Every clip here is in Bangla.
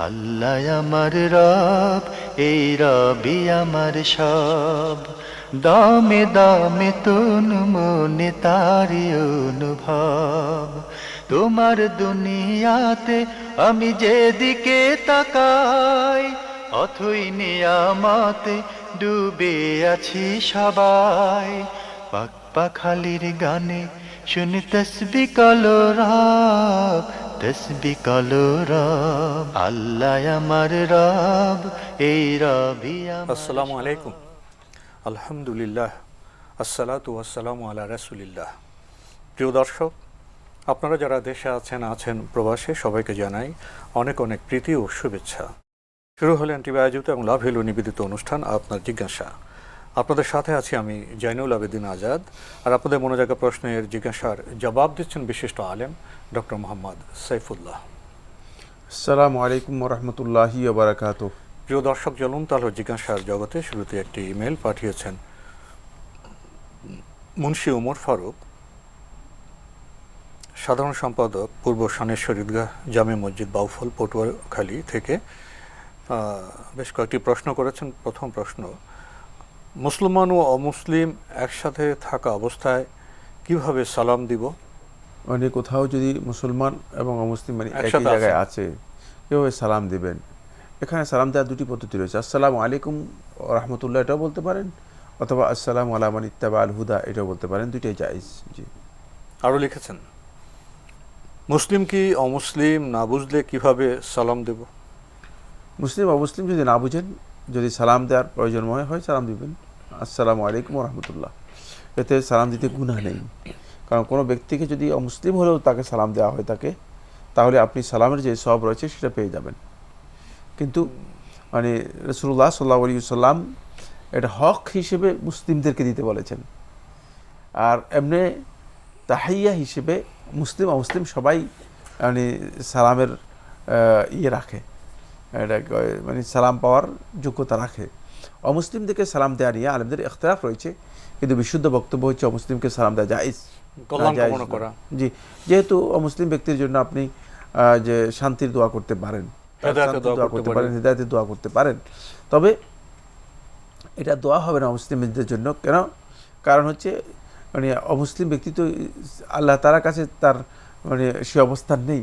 আল্লাহ আমার রব, এই রবি আমার সব। দামে দামে তুন মনে তারি অনুভব। তোমার দুনিয়াতে আমি যেদিকে তাকাই, অথই নিয়ামতে ডুবে আছি সবাই। পাক পাখালির গানে শুনি তসবি কলো রব, তসবি কলো রব। আল্লাহ আমার রব, এই রবি আমার আসসালামু আলাইকুম। আলহামদুলিল্লাহ, আসসালাতু ওয়াসসালামু আলা রাসূলিল্লাহ। প্রিয় দর্শক, আপনারা যারা দেশে আছেন প্রবাসে, সবাইকে জানাই অনেক অনেক প্রীতি ও শুভেচ্ছা। শুরু হলো এনটিভি আয়োজিত এবং লাভ হেলো নিবেদিত অনুষ্ঠান আপনার জিজ্ঞাসা। আপনাদের সাথে আছি আমি জাইনুল আবেদিন আজাদ, আর আপনাদের মনোজাগা প্রশ্নের জিজ্ঞাসার জবাব দিচ্ছেন বিশিষ্ট আলেম ডক্টর মোহাম্মদ সাইফুল্লাহ। আসসালামু আলাইকুম ওরহমতুল্লাহি ওবারাকাতুহু। প্রিয় দর্শক, চলুন তাহলে জিজ্ঞাসার জগতে শুরুতে একটি ইমেল পাঠিয়েছেন মুন্সি উমর ফারুক, সাধারণ সম্পাদক পূর্ব শানেশ্বর ঈদগাহ জামে মসজিদ বাউফল পটুয়াখালী থেকে। বেশ কয়েকটি প্রশ্ন করেছেন। প্রথম প্রশ্ন, মুসলমান ও অমুসলিম একসাথে থাকা অবস্থায় কিভাবে সালাম দিব? মানে কোথাও যদি মুসলমান এবং অমুসলিম মানে একই একসাথে জায়গায় আছে, কীভাবে সালাম দিবেন? এখানে সালাম দেওয়ার দুটি পদ্ধতি রয়েছে। আসসালামু আলাইকুম রহমতুল্লাহ এটাও বলতে পারেন, অথবা আসসালামু আলা মান ইত্তাবা আল হুদা এটাও বলতে পারেন, দুইটাই জায়েজ। জি। আরও লিখেছেন, মুসলিম কি অমুসলিম না বুঝলে কিভাবে সালাম দেব? মুসলিম অমুসলিম যদি না বুঝেন, যদি সালাম দেওয়ার প্রয়োজন মনে হয় সালাম দিবেন, আসসালামু আলাইকুম রহমতুল্লাহ। এতে সালাম দিতে গুনাহ নেই। কারণ কোনো ব্যক্তিকে যদি অমুসলিম হলেও তাকে সালাম দেওয়া হয় তাকে, তাহলে আপনি সালামের যে সওয়াব রয়েছে সেটা পেয়ে যাবেন। কিন্তু মানে রাসূলুল্লাহ সাল্লাল্লাহু আলাইহি ওয়াসাল্লাম এটা হক হিসেবে মুসলিমদেরকে দিতে বলেছেন। আর এমনি তাহিয়া হিসেবে মুসলিম অমুসলিম সবাই মানে সালামের ইয়ে রাখে, এটা মানে সালাম পাওয়ার যোগ্যতা রাখে। অমুসলিমদেরকে সালাম দেওয়া নিয়ে আলেমদের ইখতিলাফ রয়েছে, কিন্তু বিশুদ্ধ বক্তব্য হচ্ছে অমুসলিমকে সালাম দেওয়া জায়েজ। কল্যাণ কামনা করা। জি, যেহেতু অমুসলিম ব্যক্তির জন্য আপনি যে শান্তির দোয়া করতে পারেন, হেদায়েতের দোয়া করতে পারেন। হিদায়াতের দোয়া করতে পারেন, তবে এটা দোয়া হবে না অমুসলিমদের জন্য। কেন? কারণ হচ্ছে মানে অমুসলিম ব্যক্তি তো আল্লাহ তাআলার কাছে তার মানে সে অবস্থান নেই।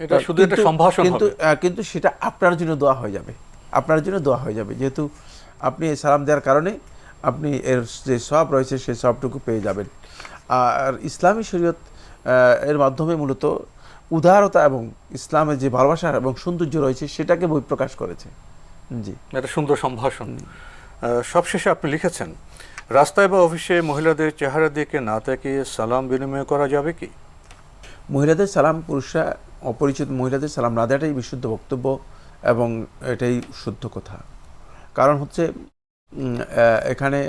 এটা শুধু একটা সম্ভাষণ হবে। কিন্তু সেটা আপনার জন্য দোয়া হয়ে যাবে, আপনার জন্য দোয়া হয়ে যাবে, যেহেতু আপনি সালাম দেওয়ার কারণে আপনি এর যে সওয়াব রয়েছে সেই সওয়াবটুকু পেয়ে যাবেন। আর ইসলামী শরীয়ত এর মাধ্যমে মূলত উদারতা এবং ইসলামের যে ভালোবাসা এবং সৌন্দর্য রয়েছে সেটাকে বহিঃপ্রকাশ করেছে। জি, একটা সুন্দর সম্ভাষণ। সবশেষে আপনি লিখেছেন, রাস্তায় বা অফিসে মহিলাদের চেহারা দিকে না তাকিয়ে সালাম বিনিময় করা যাবে কি? মহিলাদের সালাম, পুরুষরা অপরিচিত মহিলাদের সালাম না দেওয়াটাই বিশুদ্ধ বক্তব্য এবং এটাই শুদ্ধ কথা। কারণ হচ্ছে এখানে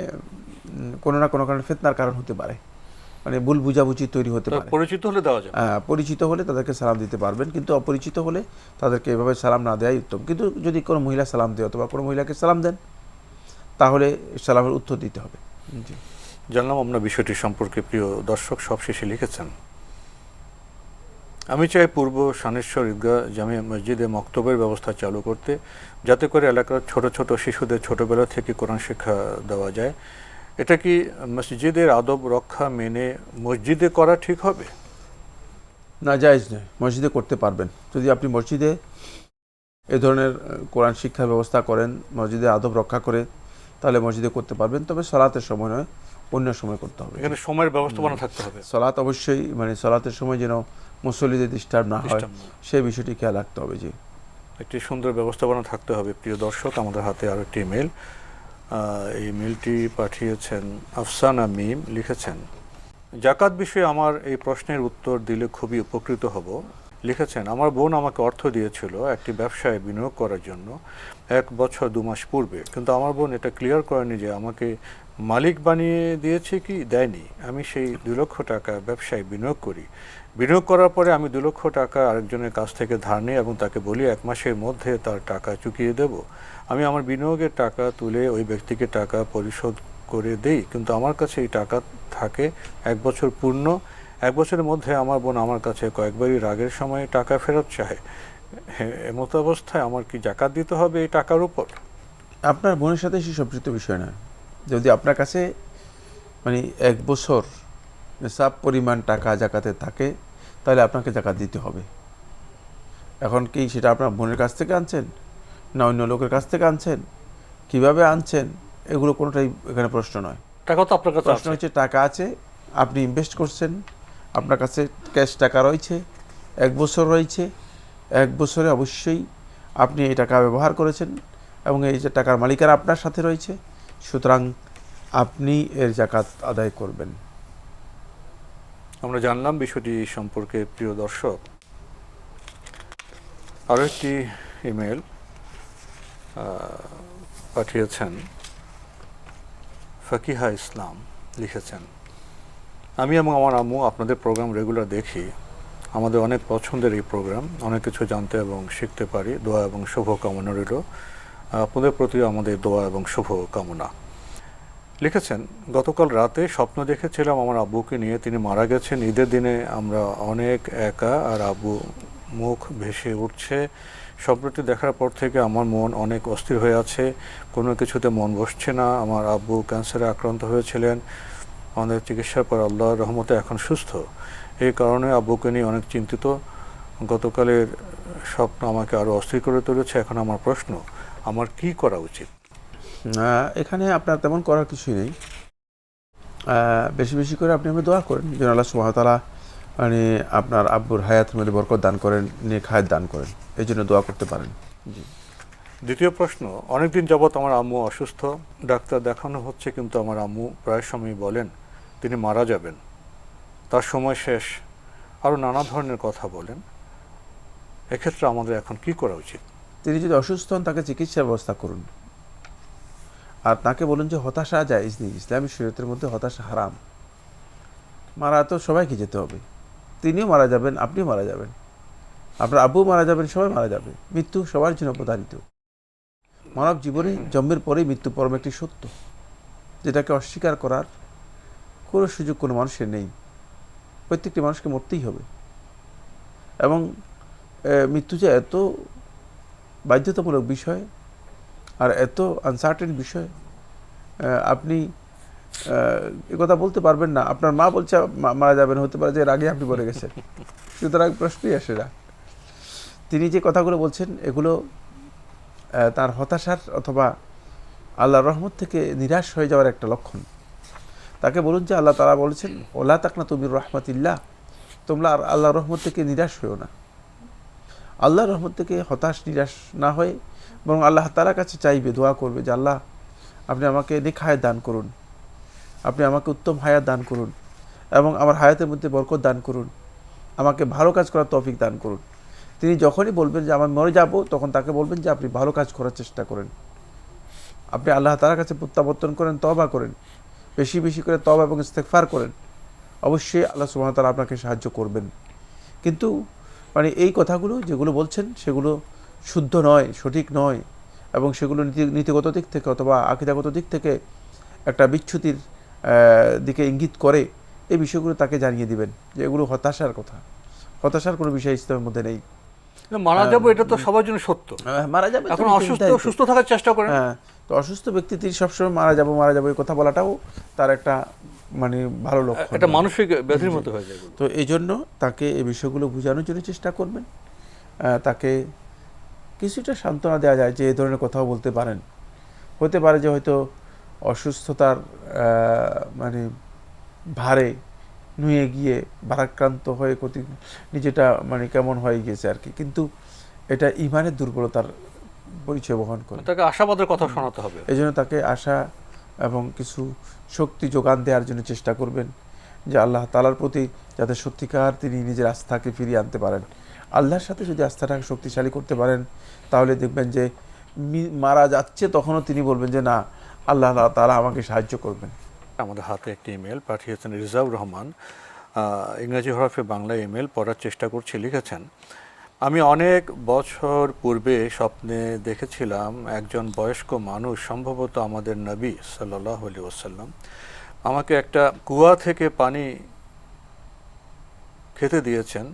কোনো না কোনো কারণে ফিতনার কারণ হতে পারে, মানে ভুল বুঝাবুঝি তৈরি হতে পারে। পরিচিত হলে দেওয়া যাবে। পরিচিত হলে তাদেরকে সালাম দিতে পারবেন, কিন্তু অপরিচিত হলে তাদেরকে এভাবে সালাম না দেওয়াই উত্তম। কিন্তু যদি কোনো মহিলা সালাম দেয় অথবা কোনো মহিলাকে সালাম দেন, তাহলে সালামের উত্তর দিতে হবে। জি, জানলাম আপনার বিষয়টি সম্পর্কে। প্রিয় দর্শক, সবশেষে লিখেছেন, আমি চাই পূর্ব শানেশ্বর ঈদগাহ জামিয়া মসজিদে মক্তবের ব্যবস্থা চালু করতে, যাতে করে এলাকার ছোট ছোট শিশুদের ছোটবেলা থেকে কোরআন শিক্ষা দেওয়া যায়। এটা কি মসজিদের আদব রক্ষা মেনে মসজিদে করা ঠিক হবে? না, জায়েজ নয়। মসজিদে করতে পারবেন যদি আপনি মসজিদে এ ধরনের কোরআন শিক্ষার ব্যবস্থা করেন, মসজিদে আদব রক্ষা করে, তাহলে মসজিদে করতে পারবেন। তবে সলাতের সময় নয়, অন্য সময় করতে হবে। এখানে সময়ের ব্যবস্থাপনা থাকতে হবে। সলাত অবশ্যই মানে সলাতের সময় যেন মুসল্লিদের ডিস্টার্ব না হয় সেই বিষয়টি খেয়াল রাখতে হবে। জি, একটি সুন্দর ব্যবস্থাপনা থাকতে হবে। প্রিয় দর্শক, আমাদের হাতে আরও একটি ইমেল। এই মেলটি পাঠিয়েছেন আফসানা মিম। লিখেছেন, জাকাত বিষয়ে আমার এই প্রশ্নের উত্তর দিলে খুবই উপকৃত হব। লিখেছেন, আমার বোন আমাকে অর্থ দিয়েছিল একটি ব্যবসায় বিনিয়োগ করার জন্য 1 বছর 2 মাস পূর্বে, কিন্তু আমার বোন এটা ক্লিয়ার করেনি যে আমাকে মালিক বানিয়ে দিয়েছে কি দেয়নি। আমি সেই 2 লক্ষ টাকা ব্যবসায় বিনিয়োগ করি। বিনিয়োগ করার পরে আমি 2 লক্ষ টাকা আরেকজনের কাছ থেকে ধার নিই এবং তাকে বলি 1 মাসের মধ্যে তার টাকা চুকিয়ে দেব। আমি আমার বিনিয়োগের টাকা তুলে ওই ব্যক্তিকে টাকা পরিশোধ করে দেই, কিন্তু আমার কাছে এই টাকা থাকে 1 বছর পূর্ণ। 1 বছরের মধ্যে আমার বোন আমার কাছে কয়েকবারই রাগের সময় টাকা ফেরত চায়। এমতো অবস্থায় আমার কি জাকাত দিতে হবে এই টাকার উপর? আপনার বোনের সাথে সে সম্পৃক্ত বিষয় না। যদি আপনার কাছে মানে 1 বছর নিসাব পরিমাণ টাকা জাকাতে থাকে, তাহলে আপনাকে জাকাত দিতে হবে। এখন কি সেটা আপনার বোনের কাছ থেকে আনছেন না অন্য লোকের কাছ থেকে আনছেন, কিভাবে আনছেন, এগুলো কোনোটাই এখানে প্রশ্ন নয়। টাকা তো আপনার কাছে প্রশ্ন আছে। হচ্ছে টাকা আছে, আপনি ইনভেস্ট করছেন, আপনার কাছে ক্যাশ টাকা রয়েছে, 1 বছর রয়েছে, 1 বছরে অবশ্যই আপনি এই টাকা ব্যবহার করেছেন এবং এই যে টাকার মালিকানা আপনার সাথে রয়েছে, সুতরাং আপনি এর জাকাত আদায় করবেন। আমরা জানলাম বিষয়টি সম্পর্কে। প্রিয় দর্শক, আরও একটি ইমেল পাঠিয়েছেন ফাকিহা ইসলাম। লিখেছেন, আমি এবং আমার আম্মু আপনাদের প্রোগ্রাম রেগুলার দেখি। আমাদের অনেক পছন্দের এই প্রোগ্রাম, অনেক কিছু জানতে এবং শিখতে পারি। দোয়া এবং শুভ কামনা রইল। আপনাদের প্রতি আমাদের দোয়া এবং শুভ কামনা। লিখেছেন, গতকাল রাতে স্বপ্ন দেখেছিলাম আমার আব্বুকে নিয়ে, তিনি মারা গেছেন। ঈদের দিনে আমরা অনেক একা, আর আব্বু মুখ ভেসে উঠছে। স্বপ্নটি দেখার পর থেকে আমার মন অনেক অস্থির হয়ে আছে, কোনো কিছুতে মন বসছে না। আমার আব্বু ক্যান্সারে আক্রান্ত হয়েছিলেন, আমাদের চিকিৎসার পর আল্লাহর রহমতে এখন সুস্থ। এই কারণে আব্বুকে নিয়ে অনেক চিন্তিত। গতকালের স্বপ্ন আমাকে আরও অস্থির করে তুলেছে। এখন আমার প্রশ্ন, আমার কি করা উচিত? এখানে আপনার তেমন করার কিছুই নেই। বেশি বেশি করে আপনি দোয়া করেন যেন আল্লাহ সুবহানাহু ওয়া তাআলা মানে আপনার আব্বুর হায়াতের মধ্যে বরকত দান করেন, নেক হায়াত দান করেন, এই জন্য দোয়া করতে পারেন। জি। দ্বিতীয় প্রশ্ন, অনেকদিন যাবৎ আমার আম্মু অসুস্থ, ডাক্তার দেখানো হচ্ছে, কিন্তু আমার আম্মু প্রায় সময়ই বলেন তিনি মারা যাবেন, তার সময় শেষ, আরও নানা ধরনের কথা বলেন। এক্ষেত্রে আমাদের এখন কি করা উচিত? তিনি যদি অসুস্থ হন, তাকে চিকিৎসার ব্যবস্থা করুন। আর তাকে বলুন যে হতাশা জায়েজ নেই, ইসলামী শরীয়তের মধ্যে হতাশা হারাম। মারা তো সবাইকে যেতে হবে, তিনিও মারা যাবেন, আপনিও মারা যাবেন, আপনার আব্বু মারা যাবেন, সবাই মারা যাবে। মৃত্যু সবার জন্য অবধারিত। মানব জীবনে জন্মের পরেই মৃত্যু পরম একটি সত্য, যেটাকে অস্বীকার করার কোনো সুযোগ কোনো মানুষের নেই। প্রত্যেকটি মানুষকে মরতেই হবে। এবং মৃত্যু যে এত বাধ্যতামূলক বিষয় আর এত আনসার্টেন বিষয়, আপনি কথা বলতে পারবেন না। আপনার মা বলছে মারা যাবেন, হতে পারে যে এর আগে আপনি মরে গেছেন, সুতরাং প্রশ্নই আসে না। তিনি যে কথাগুলো বলছেন এগুলো তার হতাশার অথবা আল্লাহর রহমত থেকে নিরাশ হয়ে যাওয়ার একটা লক্ষণ। তাকে বলুন যে আল্লাহ তাআলা বলেছেন, ওলা তাকনাতু মির রাহমাতিল্লাহ, তোমরা আল্লাহর রহমত থেকে নিরাশ হয়েও না। আল্লাহর রহমত থেকে হতাশ নিরাশ না হয়ে বরং আল্লাহ তাআলার কাছে চাইবে, দোয়া করবে যে আল্লাহ আপনি আমাকে নেক হায়াত দান করুন, আপনি আমাকে উত্তম হায়াত দান করুন এবং আমার হায়াতের মধ্যে বরকত দান করুন, আমাকে ভালো কাজ করার তৌফিক দান করুন। তিনি যখনই বলবেন যে আমি মরে যাব, তখন তাকে বলবেন যে আপনি ভালো কাজ করার চেষ্টা করেন, আপনি আল্লাহ তাআলার কাছে প্রত্যাবর্তন করেন, তওবা করেন, বেশি বেশি করে তওবা এবং ইস্তেগফার করেন। অবশ্যই আল্লাহ সুবহানাহু ওয়া তাআলা আপনাকে সাহায্য করবেন। কিন্তু মানে এই কথাগুলো যেগুলো বলছেন সেগুলো শুদ্ধ নয়, সঠিক নয়, এবং সেগুলো নীতিগত দিক থেকে অথবা আকীদাগত দিক থেকে একটা বিচ্যুতির দিকে ইঙ্গিত করে। এই বিষয়গুলো তাকে জানিয়ে দিবেন যে এগুলো হতাশার কথা, হতাশার কোনো বিষয় ইসলামের মধ্যে নেই। মারা যাবো এটা তো সবার জন্য সত্য, মারা যাবে, এখন সুস্থ থাকার চেষ্টা করেন। হ্যাঁ, তো অসুস্থ ব্যক্তি তিনি সবসময় মারা যাবো এই কথা বলাটাও তার একটা মানে ভালো লক্ষণ, এটা মানসিক ব্যাধির মতো হয়ে যায়। তো এই জন্য তাকে এই বিষয়গুলো বোঝানোর জন্য চেষ্টা করবেন। তাকে কিছুটা সান্ত্বনা দেওয়া যায় যে এই ধরনের কথাও বলতে পারেন। হতে পারে যে হয়তো অসুস্থতার মানে ভারে নুয়ে গিয়ে ভারাক্রান্ত হয়ে নিজেটা মানে কেমন হয়ে গিয়েছে আর কি, কিন্তু এটা ইমানের দুর্বলতার পরিচয় বহন করে। তাকে আশাবাদের কথা শোনাতে হবে। এই জন্য তাকে আশা এবং কিছু শক্তি যোগান দেওয়ার জন্য চেষ্টা করবেন যে আল্লাহ তাআলার প্রতি যাতে সত্যিকার তিনি নিজের আস্থাকে ফিরিয়ে আনতে পারেন। আল্লাহর সাথে যদি আস্থাটাকে শক্তিশালী করতে পারেন, তাহলে দেখবেন যে মারা যাচ্ছে তখনও তিনি বলবেন যে না, আল্লাহ তাআলা আমাকে সাহায্য করবেন। আমাদের হাতে একটি ইমেল পাঠিয়েছেন রিজাউর রহমান, ইংরেজি হরফে বাংলা ইমেল পড়ার চেষ্টা করছি। লিখেছেন, আমি অনেক বছর পূর্বে স্বপ্নে দেখেছিলাম একজন বয়স্ক মানুষ, সম্ভবত আমাদের নবী সাল্লাল্লাহু আলাইহি ওয়াসাল্লাম, আমাকে একটা কুয়া থেকে পানি খেতে দিয়েছেন।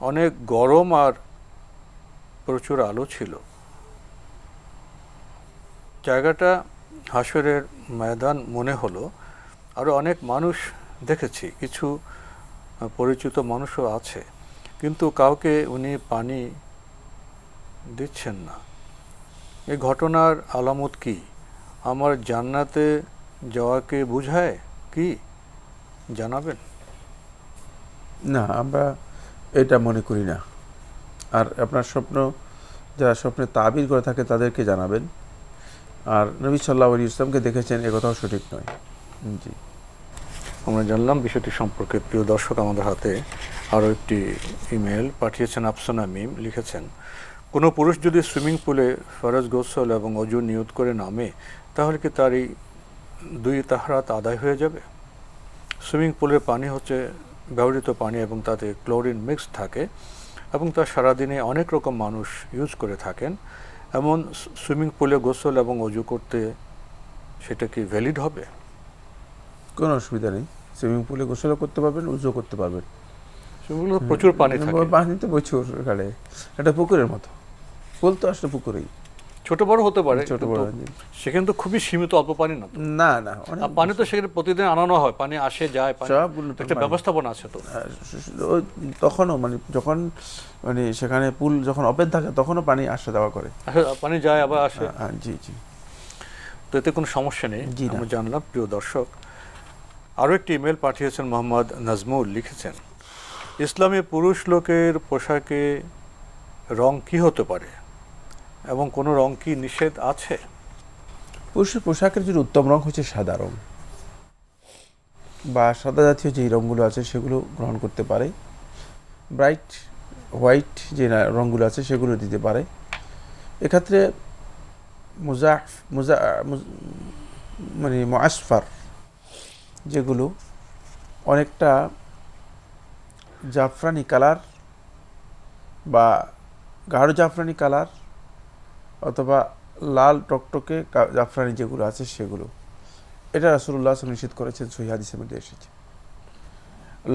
অনেক গরম আর প্রচুর আলো ছিল। জায়গাটা হাসরের ময়দান মনে হলো। আরও অনেক মানুষ দেখেছি, কিছু পরিচিত মানুষও আছে, কিন্তু কাউকে উনি পানি দিচ্ছেন না। এই ঘটনার আলামত কি? আমার জান্নাতে যাওয়াকে বোঝায় কি? জানাবেন। না, আমরা এটা মনে করি না। আর আপনার স্বপ্ন, যারা স্বপ্নে তাবির করে থাকে তাদেরকে জানাবেন। আর নবী সাল্লাল্লাহু আলাইহি ওয়াসাল্লামকে দেখেছেন, এ কথাও সঠিক নয়। জি, আমরা জানলাম বিষয়টি সম্পর্কে। প্রিয় দর্শক, আমাদের হাতে আরও একটি ইমেল পাঠিয়েছেন আফসানা মিম। লিখেছেন, কোনো পুরুষ যদি সুইমিং পুলে ফরজ গোসল এবং অজু নিয়ত করে নামে, তাহলে কি তার এই 2 তাহরাত আদায় হয়ে যাবে? সুইমিং পুলের পানি হচ্ছে ব্যবহৃত পানি এবং তাতে ক্লোরিন মিক্স থাকে, এবং তা সারাদিনে অনেক রকম মানুষ ইউজ করে থাকেন। এমন সুইমিং পুলে গোসল এবং অজু করতে সেটা কি ভ্যালিড হবে? কোনো অসুবিধা নেই। সুইমিং পুলে গোসলও করতে পারবেন, উজু করতে পারবেন। সুইমিং পুলে প্রচুর পানি থাকে। পানি তো প্রচুর এখানে, এটা পুকুরের মতো। পুল তো আসলে পুকুরেই, ছোট বড় হতে পারে, ছোট বড়। সেখানে তো খুবই সীমিত অল্প পানি না তো। না না, আর পানি তো সেখানে প্রতিদিন আনানো হয়, পানি আসে যায়, সবগুলো তো একটা ব্যবস্থাপনা আছে তো। তখনও মানে যখন মানে সেখানে পুল যখন ওপেন থাকে তখনও পানি আসা যাওয়া করে। পানি যায় আবার আসে। জি জি, তো এতে কোনো সমস্যা নেই, আমরা জানলাম। প্রিয় দর্শক, আরও একটি ইমেল পাঠিয়েছেন মোহাম্মদ নাজমুল। লিখেছেন, ইসলামে পুরুষ লোকের পোশাকে রং কি হতে পারে এবং কোনো রং কি নিষেধ আছে? পুরুষের পোশাকের জন্য উত্তম রং হচ্ছে সাদা রং, বা সাদা জাতীয় যেই রঙগুলো আছে সেগুলো গ্রহণ করতে পারে। ব্রাইট হোয়াইট যে রঙগুলো আছে সেগুলো দিতে পারে। এক্ষেত্রে মানে মুআসফার যেগুলো অনেকটা জাফরানি কালার বা গাঢ় জাফরানি কালার অথবা লাল টকটকে জাফরানি যেগুলো আছে সেগুলো, এটা রাসূলুল্লাহ সাল্লাল্লাহু আলাইহি ওয়াসাল্লাম নিষেধ করেছেন, সহিহ হাদিসের মধ্যে এসেছে।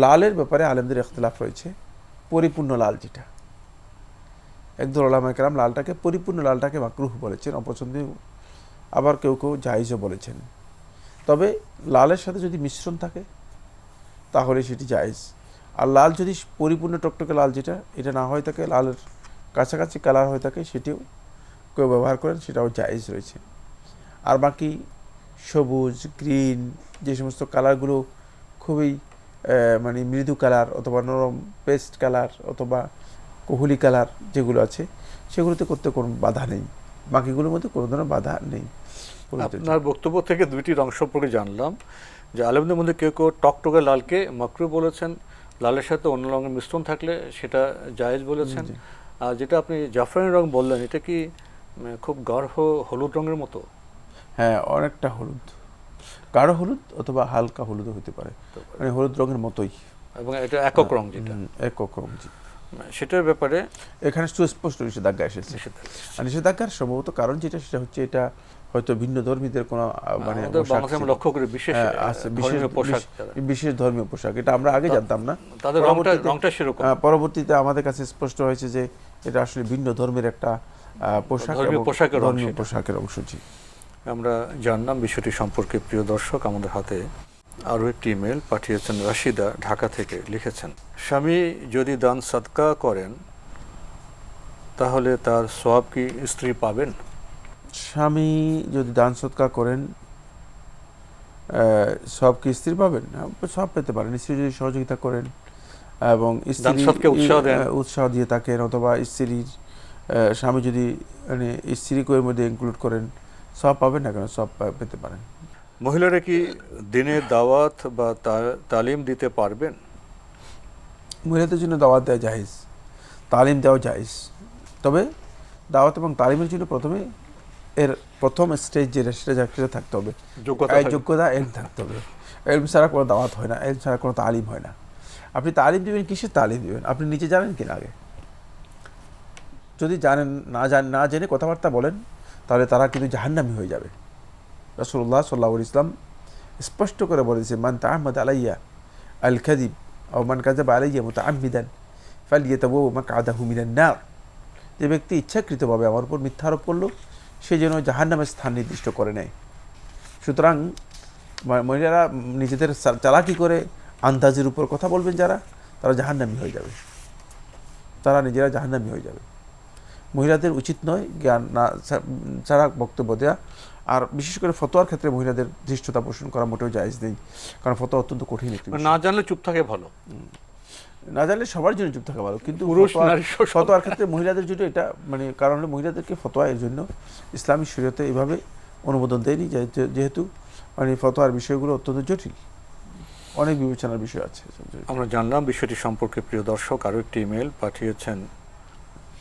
লালের ব্যাপারে আলেমদের ইখতিলাফ রয়েছে। পরিপূর্ণ লাল যেটা, একদল উলামায়ে কেরাম লালটাকে, পরিপূর্ণ লালটাকে মাকরুহ বলেছেন, অপছন্দনীয়। আবার কেউ কেউ জায়েজও বলেছেন। তবে লালের সাথে যদি মিশ্রণ থাকে তাহলে সেটি জায়েজ। আর লাল যদি পরিপূর্ণ টকটকে লাল যেটা, এটা না হয়ে থাকে, লালের কাছাকাছি কালার হয়ে থাকে, সেটিও কেউ ব্যবহার করেন, সেটাও জায়েজ রয়েছে। আর বাকি সবুজ, গ্রিন, যে সমস্ত কালারগুলো খুবই মানে মৃদু কালার অথবা নরম পেস্ট কালার অথবা কোহলি কালার যেগুলো আছে, সেগুলোতে করতে কোনো বাধা নেই। বাকিগুলোর মধ্যে কোনো ধরনের বাধা নেই। আপনার বক্তব্য থেকে 2টি রং সম্পর্কে জানলাম, যে আলেমদের মধ্যে কেউ কেউ টকটকে লালকে মাকরুহ বলেছেন, লালের সাথে অন্য রঙের মিশ্রণ থাকলে সেটা জায়েজ বলেছেন। আর যেটা আপনি জাফরানি রং বললেন, এটা কি খুব গাঢ় হলুদ রঙের মতো? হ্যাঁ, অনেকটা হলুদ, গাঢ় হলুদ অথবা হালকা হলুদও হতে পারে, মানে হলুদ রঙের মতোই। এবং এটা একক রং, যেটা একক রং, জি। সেটার ব্যাপারে এখানে সুস্পষ্ট নিষেধাজ্ঞা এসেছে। আর নিষেধাজ্ঞার সম্ভবত কারণ যেটা, সেটা হচ্ছে এটা হয়তো ভিন্ন ধর্মীদের কোনো মানে লক্ষ্য করে বিশেষ ধর্মীয় পোশাক, এটা আমরা আগে জানতাম না। তাদের রংটা সেরকম। পরবর্তীতে আমাদের কাছে স্পষ্ট হয়েছে যে এটা আসলে ভিন্ন ধর্মের একটা পোশাক, ধর্মীয় পোশাকের অংশ। জি, আমরা জানলাম বিষয়টি সম্পর্কে। প্রিয় দর্শক, আমাদের হাতে আরও একটি ইমেল পাঠিয়েছেন রাশিদা, ঢাকা থেকে। লিখেছেন, স্বামী যদি দান সাদকা করেন তাহলে তার সওয়াব কি স্ত্রী পাবেন? স্বামী যদি দান সদকা করেন সব কি স্ত্রী পাবেন? সব পেতে পারেন। স্ত্রী যদি সহযোগিতা করেন এবং স্ত্রীকে উৎসাহ দিয়ে থাকেন, অথবা স্ত্রীর স্বামী যদি মানে স্ত্রীকে এর মধ্যে ইনক্লুড করেন, সব পাবেন না কেন, সব পেতে পারেন। মহিলারা কি দিনের দাওয়াত বা তালিম দিতে পারবেন? মহিলাদের জন্য দাওয়াত দেওয়া জায়েজ, তালিম দেওয়া জায়েজ। তবে দাওয়াত এবং তালিমের জন্য প্রথমে এর প্রথম স্টেজ যেটা, সেটা থাকতে হবে, যোগ্যতা, এলম থাকতে হবে। এলম ছাড়া কোনো দাওয়াত হয় না, এলম ছাড়া কোনো তালিম হয় না। আপনি তালিম দেবেন, কিসের তালিম দেবেন? আপনি নিজে জানেন কিনা আগে? যদি জানেন, না জেনে কথাবার্তা বলেন, তাহলে তারা কিন্তু জাহান্নামী হয়ে যাবে। রাসূলুল্লাহ সাল্লাল্লাহু আলাইহি ওয়াসাল্লাম স্পষ্ট করে বলেছে, মান তাআম্মাদা আলাইয়া আল কাযিব আও মান কাযাবা আলাইয়া মুতাআম্মিদান ফালইয়াতাবাওয়া মাকআদাহু মিনান নার। যে ব্যক্তি ইচ্ছাকৃতভাবে আমার উপর মিথ্যা আরোপ করলো সে যেন জাহান্নামের স্থান নির্দিষ্ট করে নেয়। সুতরাং মহিলারা নিজেদের চালাকি করে আন্দাজের উপর কথা বলবেন যারা, তারা জাহান্নামী হয়ে যাবে, তারা নিজেরা জাহান্নামী হয়ে যাবে। মহিলাদের উচিত নয় জ্ঞান না ছাড়া বক্তব্য দেওয়া, আর বিশেষ করে ফতোয়ার ক্ষেত্রে মহিলাদের ধৃষ্টতা পোষণ করা মোটেও জায়েজ নেই, কারণ ফতোয়া অত্যন্ত কঠিন একটি বিষয়। না জানলে চুপ থাকে ভালো, না জানলে সবার জন্য চুপ থাকা ভালো, কিন্তু পুরুষ নারী ফতোয়ার ক্ষেত্রে মহিলাদের জন্য এটা কারণ হলো মহিলাদেরকে ফতোয়া এর জন্য ইসলামী শরীয়তে এইভাবে অনুমোদন দেয়নি, যেহেতু ফতোয়ার বিষয়গুলো অত্যন্ত জটিল, অনেক বিবেচনার বিষয় আছে। আমরা জানলাম বিষয়টি সম্পর্কে। প্রিয় দর্শক, আরও একটি ইমেল পাঠিয়েছেন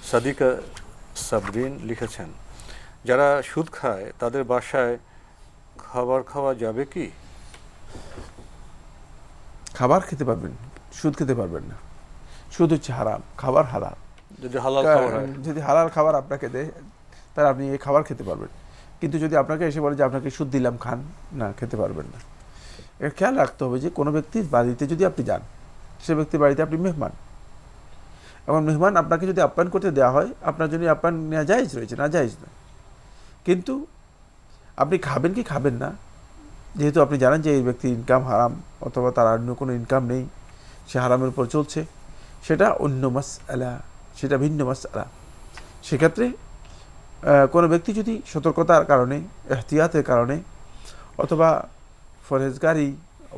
সাদিকা সাবরিন, লিখেছেন যারা সুদ খায় তাদের বাসায় খাবার খাওয়া যাবে কি? খাবার খেতে পারবেন, সুদ খেতে পারবেন না। সুদ হচ্ছে হারাম, খাবার হারাম। যদি হালাল খাবার হয়, যদি হালাল খাবার আপনাকে দেয় তাহলে আপনি এই খাবার খেতে পারবেন, কিন্তু যদি আপনাকে এসে বলে যে আপনাকে সুদ দিলাম খান, না, খেতে পারবেন না। এর খেয়াল রাখতে হবে যে কোনো ব্যক্তির বাড়িতে যদি আপনি যান, সে ব্যক্তির বাড়িতে আপনি মেহমান, এবং মেহমান আপনাকে যদি আপ্যায়ন করতে দেওয়া হয়, আপনার জন্য আপ্যায়ন নেওয়া জায়েজ রয়েছে, না জায়েজ নয়। কিন্তু আপনি খাবেন কি খাবেন না, যেহেতু আপনি জানেন যে এই ব্যক্তির ইনকাম হারাম অথবা তার অন্য কোনো ইনকাম নেই, সে হারামের উপর চলছে, সেটা অন্য মাসআলা, সেটা ভিন্ন মাসআলা। সেক্ষেত্রে কোনো ব্যক্তি যদি সতর্কতার কারণে, এহতিয়াতের কারণে অথবা ফরহেজগারি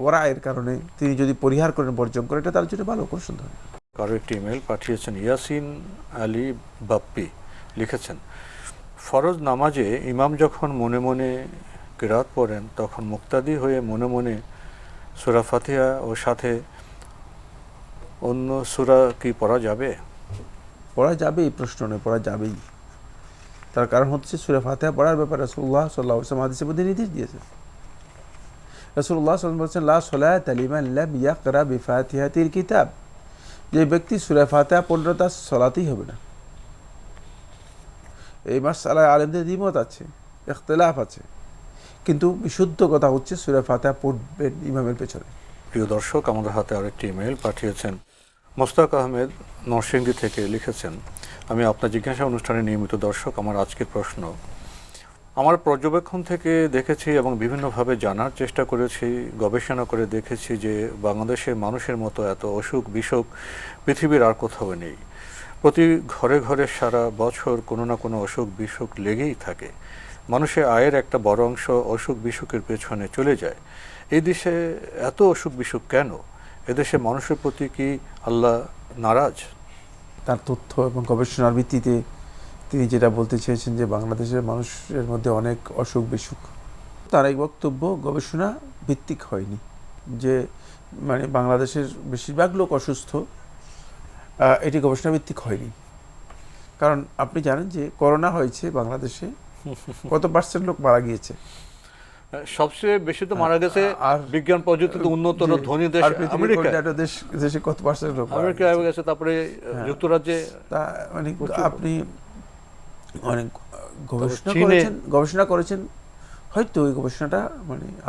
ওরায়ের কারণে তিনি যদি পরিহার করেন, বর্জন করেন, এটা তার জন্য ভালো, কোনো সন্দেহ নেই। কারো একটি ইমেল পাঠিয়েছেন ইয়াসিন আলী বাপ্পি, লিখেছেন ফরজ নামাজে ইমাম যখন মনে মনে কিরাত পড়েন তখন মুক্তাদি হয়ে মনে মনে সূরা ফাতিহা ও সাথে অন্য সূরা কি পড়া যাবে? পড়া যাবে, এই প্রশ্ন নয়, পড়া যাবেই। তার কারণ হচ্ছে সূরা ফাতিহা পড়ার ব্যাপারে রাসূলুল্লাহ সাল্লাল্লাহু আলাইহি ওয়াসাল্লাম হাদিসের মধ্যে নির্দেশ দিয়েছেন। রাসূলুল্লাহ সাল্লাল্লাহু আলাইহি ওয়াসাল্লাম বলেছেন, লা সলাতা লিমান লাম ইয়াকরা বিফাতিহাতিল কিতাব, যে ব্যক্তি সূরা ফাতিহা পড়ল তার সালাতই হবে না। এই মাসআলায় আলেমদের দ্বিমত আছে, ইখতিলাফ আছে, কিন্তু বিশুদ্ধ কথা হচ্ছে সূরা ফাতিহা পড়বেন ইমামের পেছনে। প্রিয় দর্শক, আমাদের হাতে আরেকটি ইমেল পাঠিয়েছেন মোস্তাক আহমেদ নরসিংদী থেকে, লিখেছেন আমি আপনার জিজ্ঞাসা অনুষ্ঠানে নিয়মিত দর্শক। আমার আজকের প্রশ্ন, আমার পর্যবেক্ষণ থেকে দেখেছি এবং বিভিন্নভাবে জানার চেষ্টা করেছি, গবেষণা করে দেখেছি যে বাংলাদেশের মানুষের মতো এত অসুখ বিসুখ পৃথিবীর আর কোথাও নেই। প্রতি ঘরে ঘরে সারা বছর কোনো না কোনো অসুখ বিসুখ লেগেই থাকে। মানুষের আয়ের একটা বড় অংশ অসুখ বিসুখের পেছনে চলে যায়। এই দেশে এত অসুখ বিসুখ কেন? এদেশে মানুষের প্রতি কি আল্লাহ নারাজ? তার তথ্য এবং গবেষণার ভিত্তিতে তিনি যেটা বলতে চেয়েছেন যে বাংলাদেশের মানুষের মধ্যে অনেক অসুখ বিসুখ, তার এই বক্তব্য গবেষণা ভিত্তিক হয়নি। যে বাংলাদেশের বেশিরভাগ লোক অসুস্থ, এটি গবেষণা ভিত্তিক হয়নি। কারণ আপনি জানেন যে করোনা হয়েছে বাংলাদেশে, কত পার্সেন্ট লোক মারা গিয়েছে? সবচেয়ে বেশি তো মারা গেছে আর বিজ্ঞান প্রযুক্তিতে উন্নত ধনী দেশ আমেরিকা। দেশে কত পার্সেন্ট লোক আমেরিকা হয়ে গেছে, তারপরে যুক্তরাজ্যে। তা আপনি অনেক গবেষণা করেছেন, হয়তো ওই গবেষণাটা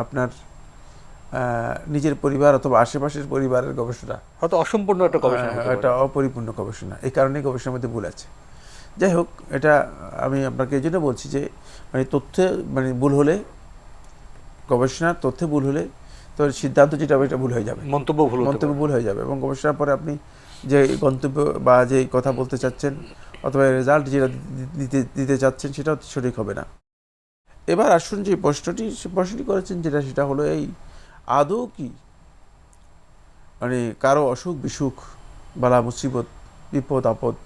আপনার নিজের পরিবার অথবা আশেপাশের পরিবারের গবেষণা, হয়তো অসম্পূর্ণ একটা গবেষণা, একটা অপরিপূর্ণ গবেষণা, এই কারণেই গবেষণার মধ্যে ভুল আছে। যাই হোক, এটা আমি আপনাকে এই জন্য বলছি যে তথ্যে ভুল হলে, গবেষণার তথ্যে ভুল হলে তো সিদ্ধান্ত যেটা হবে এটা ভুল হয়ে যাবে, মন্তব্য ভুল হয়ে যাবে, এবং গবেষণার পরে আপনি যে গন্তব্য বা যে কথা বলতে চাচ্ছেন অথবা রেজাল্ট যেটা দিতে চাচ্ছেন সেটা সঠিক হবে না। এবার আসুন যে প্রশ্নটি করেছেন সেটা হলো এই, আদৌ কি কারো অসুখ বিসুখ, বালা মুসিবত, বিপদ আপদ,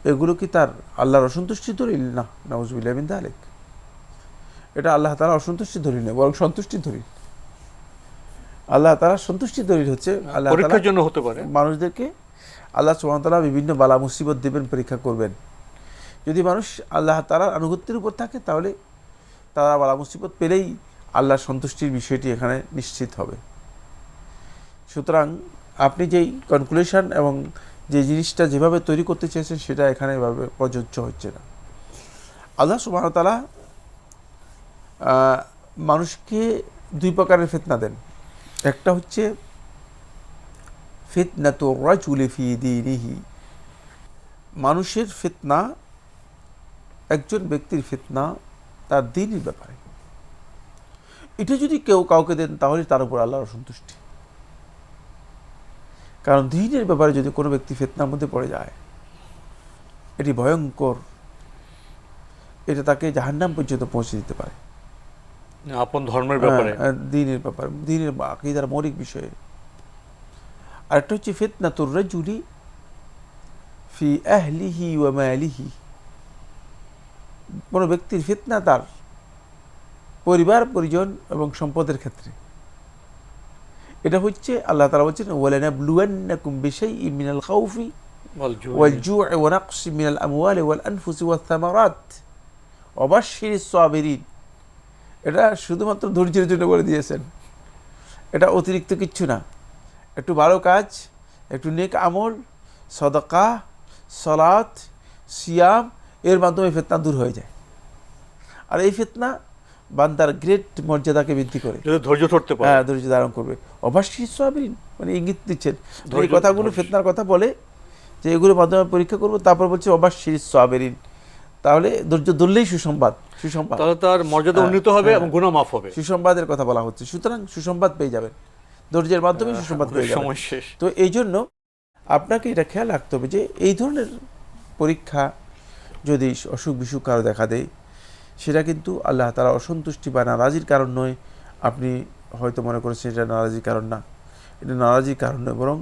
এগুলো কি তার আল্লাহর অসন্তুষ্টির দলিল? না, নাউযুবিল্লাহি মিন যালিক। এটা আল্লাহ তাআলার অসন্তুষ্টির দলিল নয়, বরং সন্তুষ্টির দলিল। আল্লাহ তাআলার সন্তুষ্টির দলিল হচ্ছে আল্লাহ পরীক্ষার জন্য হতে পারে, মানুষদেরকে আল্লাহ সুবহানাহু ওয়া তাআলা বিভিন্ন বালা মুসিবত দেবেন, পরীক্ষা করবেন। যদি মানুষ আল্লাহ তাআলার আনুগত্যের উপর থাকে তাহলে তারা বালা মুসিবত পেলেই আল্লাহর সন্তুষ্টির বিষয়টি এখানে নিশ্চিত হবে। সুতরাং আপনি যেই কনক্লুশন এবং যে জিনিসটা যেভাবে তৈরি করতে চেয়েছেন সেটা এখানে এভাবে প্রযোজ্য হচ্ছে না। আল্লাহ সুবহানাহু ওয়া তাআলা মানুষকে দুই প্রকারের ফিতনা দেন। একটা হচ্ছে ফিতনাতুর রাজুলি ফি দীনিহি, মানুষের ফিতনা, একজন ব্যক্তির ফিতনা তার দ্বীনের ব্যাপারে, এটা যদি কেউ কাউকে দেন তাহলে তার উপর আল্লাহর অসন্তুষ্টি। কারণ দ্বীনের ব্যাপারে যদি কোনো ব্যক্তি ফিতনার মধ্যে পড়ে যায়, এটি ভয়ঙ্কর, এটা তাকে জাহান্নাম পর্যন্ত পৌঁছে দিতে পারে। আপন ধর্মের ব্যাপারে, দ্বীনের ব্যাপারে, দ্বীনের আকীদার মৌলিক বিষয়ে। আরেকটা হচ্ছে ফিতনাতুর রাজুলি ফি আহলিহি ওয়া মালিহি, কোনো ব্যক্তির ফিতনা তার পরিবার পরিজন এবং সম্পদের ক্ষেত্রে। এটা হচ্ছে আল্লাহ তাআলা বলছেন ওয়ালানাবলুওয়ান্নাকুম বিশাইইন মিনাল খাউফি ওয়াল জু'i ওয়া নাকসিন মিনাল আমওয়ালি ওয়াল আনফুসি ওয়াস সামারাত ওয়া বাশশিরিস সাবিরিন। এটা শুধুমাত্র ধৈর্যের জন্য বলে দিয়েছেন, এটা অতিরিক্ত কিচ্ছু না। একটু ভালো কাজ, একটু নেক আমল, সাদাকা, সালাত, সিয়াম, এর মাধ্যমে ফিতনা দূর হয়ে যায়। আর এই ফিতনা বান্দার গ্রেট মর্যাদাকে বৃদ্ধি করে, যদি ধৈর্য ধরতে পারে, হ্যাঁ ধৈর্য ধারণ করবে। অবশ্যই সাবিরিন মানে ইঙ্গিত দিচ্ছেন, এই কথাগুলো ফিতনার কথা বলে যে এগুলোর মাধ্যমে পরীক্ষা করবো, তারপর বলছে অবশ্যই সাবিরিন, তাহলে ধৈর্য ধরলেই সুসংবাদ, সুসংবাদ, তাহলে তার মর্যাদা উন্নীত হবে এবং গুনাহ মাফ হবে। সুসংবাদের কথা বলা হচ্ছে। সুতরাং সুসংবাদ পেয়ে যাবেন, ধৈর্যের মাধ্যমে সুসংবাদ পেয়ে যাবেন। সময় শেষ। তো এই জন্য আপনাকে এটা খেয়াল রাখতে হবে যে এই ধরনের পরীক্ষা যদি অসুখ বিসুখ কারো দেখা দেয়, সেটা কিন্তু আল্লাহ তাআলা অসন্তুষ্টি বা নারাজির কারণ নয়। আপনি হয়তো মনে করেছেন এটা নারাজির কারণ না, এটা নারাজির কারণ নয়, বরং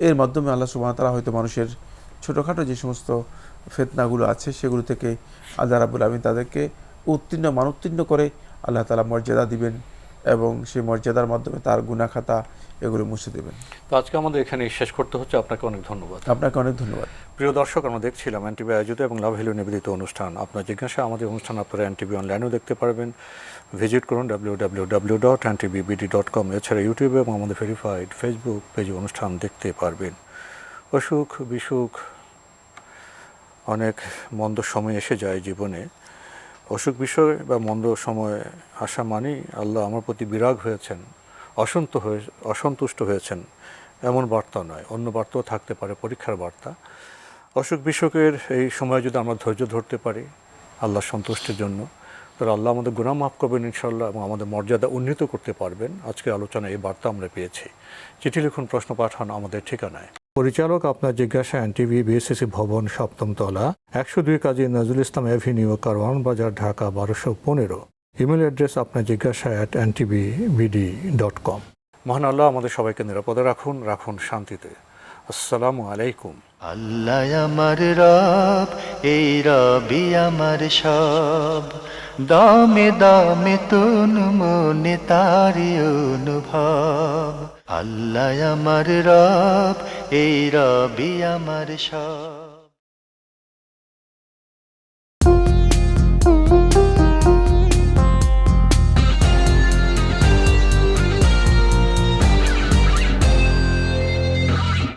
এর মাধ্যমে আল্লাহ সুবহানাহু ওয়া তাআলা হয়তো মানুষের ছোটোখাটো যে সমস্ত ফিতনাগুলো আছে সেগুলো থেকে আল্লাহ রাব্বুল আলামিন তাদেরকে উত্তীর্ণ করে আল্লাহ তাআলা মর্যাদা দিবেন এবং সেই মর্যাদার মাধ্যমে তার গুনাহ খাতা এগুলো মুছে দেবেন। তো আজকে আমাদের এখানে শেষ করতে হচ্ছে। আপনাকে অনেক ধন্যবাদ। আপনাকে অনেক ধন্যবাদ। প্রিয় দর্শক, আমরা দেখছিলাম এনটিভি আয়োজিত এবং লাভ ভ্যালু নিবেদিত অনুষ্ঠান। আপনার জিজ্ঞাসা আমাদের অনুষ্ঠান আপনারা এনটিভি অনলাইনেও দেখতে পারবেন। ভিজিট করুন www.ntvbd.com। এছাড়া ইউটিউবে এবং আমাদের ভেরিফাইড ফেসবুক পেজে অনুষ্ঠান দেখতে পারবেন। অসুখ বিসুখ, অনেক মন্দ সময় এসে যায় জীবনে। অসুখ বিষয় বা মন্দ সময় আসা মানেই আল্লাহ আমার প্রতি বিরাগ হয়েছেন, অসন্তুষ্ট হয়েছেন, এমন বার্তা নয়। অন্য বার্তাও থাকতে পারে, পরীক্ষার বার্তা। অসুখ বিসুখের এই সময় যদি আমরা ধৈর্য ধরতে পারি আল্লাহর সন্তুষ্টির জন্য, তাহলে আল্লাহ আমাদের গুনাহ মাফ করবেন ইনশাআল্লাহ এবং আমাদের মর্যাদা উন্নীত করতে পারবেন। আজকের আলোচনায় এই বার্তা আমরা পেয়েছি। চিঠি লিখুন, প্রশ্ন পাঠান আমাদের ঠিকানায়। পরিচালক আপনার জিজ্ঞাসা, এনটিভি, বিএসসিসি ভবন, ৭ম তলা, ১০২ কাজী নজরুল ইসলাম অ্যাভিনিউ, কারওয়ান বাজার, ঢাকা ১২১৫। ইমেল অ্যাড্রেস আপনার জিজ্ঞাসা @ntvbd.com। মহান আল্লাহ আমাদের সবাইকে নিরাপদে রাখুন, রাখুন শান্তিতে। আসসালামু আলাইকুম। আল্লাহ আমার রব, এই রবি আমার সব, দামে দামে তুন মনে তারি অনুভব। আল্লাহ আমার রব, এই রবি আমার সব।